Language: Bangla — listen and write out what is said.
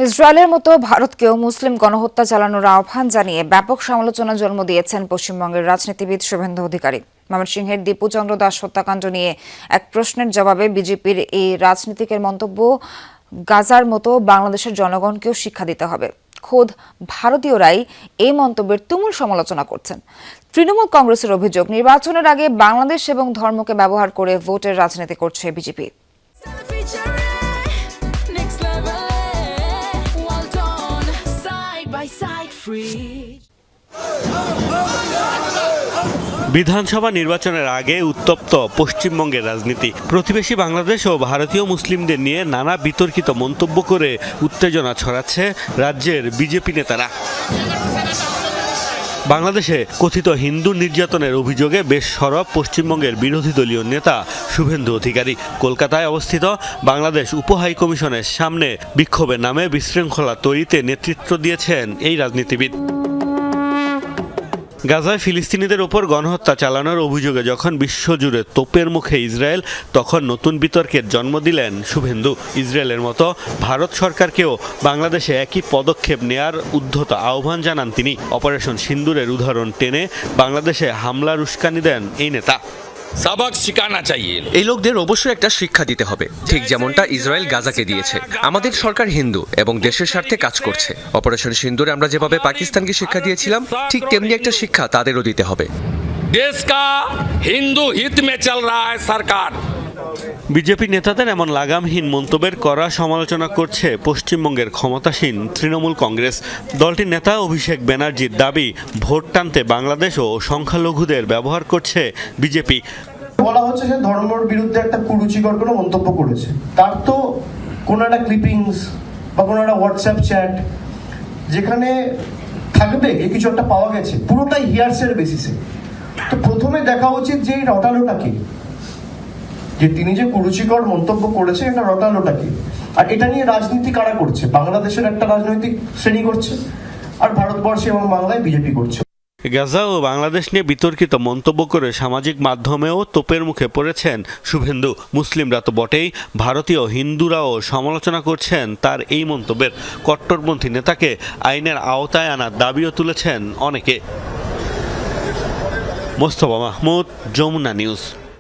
ইসরায়েলের মতো ভারতকেও মুসলিম গণহত্যা চালানোর আহ্বান জানিয়ে ব্যাপক সমালোচনা জন্ম দিয়েছেন পশ্চিমবঙ্গের রাজনীতিবিদ শুভেন্দু অধিকারী। ময়মনসিংহের দীপুচন্দ্র দাস হত্যাকাণ্ড নিয়ে এক প্রশ্নের জবাবে বিজেপির এই রাজনীতিকের মন্তব্য, গাজার মতো বাংলাদেশের জনগণকেও শিক্ষা দিতে হবে। খোদ ভারতীয়রাই এই মন্তব্যের তুমুল সমালোচনা করছেন। তৃণমূল কংগ্রেসের অভিযোগ, নির্বাচনের আগে বাংলাদেশ এবং ধর্মকে ব্যবহার করে ভোটের রাজনীতি করছে বিজেপি। বিধানসভা নির্বাচনের আগে উত্তপ্ত পশ্চিমবঙ্গের রাজনীতি। প্রতিবেশী বাংলাদেশ ও ভারতীয় মুসলিমদের নিয়ে নানা বিতর্কিত মন্তব্য করে উত্তেজনা ছড়াচ্ছে রাজ্যের বিজেপি নেতারা। বাংলাদেশে কথিত হিন্দু নির্যাতনের অভিযোগে বেশ সরব পশ্চিমবঙ্গের বিরোধী দলীয় নেতা শুভেন্দু অধিকারী। কলকাতায় অবস্থিত বাংলাদেশ উপহাই কমিশনের সামনে বিক্ষোভের নামে বিশৃঙ্খলা তৈরিতে নেতৃত্ব দিয়েছেন এই রাজনীতিবিদ। গাজায় ফিলিস্তিনিদের ওপর গণহত্যা চালানোর অভিযোগে যখন বিশ্বজুড়ে তোপের মুখে ইসরায়েল, তখন নতুন বিতর্কের জন্ম দিলেন শুভেন্দু। ইসরায়েলের মতো ভারত সরকারকেও বাংলাদেশে একই পদক্ষেপ নেয়ার উদ্ধত আহ্বান জানান তিনি। অপারেশন সিন্দুরের উদাহরণ টেনে বাংলাদেশে হামলার উস্কানি দেন এই নেতা। सबक सिखाना चाहिए। এই লোকদের অবশ্যই একটা শিক্ষা দিতে হবে, ঠিক যেমনটা ইসরায়েল গাজাকে দিয়েছে। আমাদের সরকার হিন্দু এবং দেশের স্বার্থে কাজ করছে। অপারেশন সিন্দুরে আমরা যেভাবে পাকিস্তানকে শিক্ষা দিয়েছিলাম, ঠিক তেমনি একটা শিক্ষা তাদেরও দিতে হবে। देश का हिंदू हित में चल रहा है सरकार। বিজেপি নেতাদের এমন লাগামহীন মন্তব্যের কড়া সমালোচনা করছে পশ্চিমবঙ্গের ক্ষমতাসীন তৃণমূল কংগ্রেস। দলটির নেতা অভিষেক ব্যানার্জির দাবি, ভোট টানতে বাংলাদেশ ও সংখ্যালঘুদের ব্যবহার করছে বিজেপি। বলা হচ্ছে যে ধর্মের বিরুদ্ধে একটা কুরুচিকর কোনো মন্তব্য করেছে, তার তো কোনো একটা ক্লিপিংস বা কোনো একটা হোয়াটসঅ্যাপ চ্যাট যেখানে থাকবে কিছু একটা পাওয়া গেছে, পুরোটাই হিয়ারসের বেসিসে। তো প্রথমে দেখা উচিত যে এই রটালোটাকে, যে তিনি যে কুরুচিকর মন্তব্য করেছে, এটা রটালোটাকে, আর এটা নিয়ে রাজনীতি কারা করছে? বাংলাদেশের একটা রাজনৈতিক শ্রেণী করছে, আর ভারতবর্ষে এবং বাংলায় বিজেপি করছে। গাজা ও বাংলাদেশ নিয়ে বিতর্কিত মন্তব্য করে সামাজিক মাধ্যমেও তোপের মুখে পড়েছেন শুভেন্দু। মুসলিমরা তো বটেই, ভারতীয় হিন্দুরাও সমালোচনা করছেন তার এই মন্তব্যের। কট্টরপন্থী নেতাকে আইনের আওতায় আনার দাবিও তুলেছেন অনেকে। মোস্তফা মাহমুদ, যমুনা নিউজ।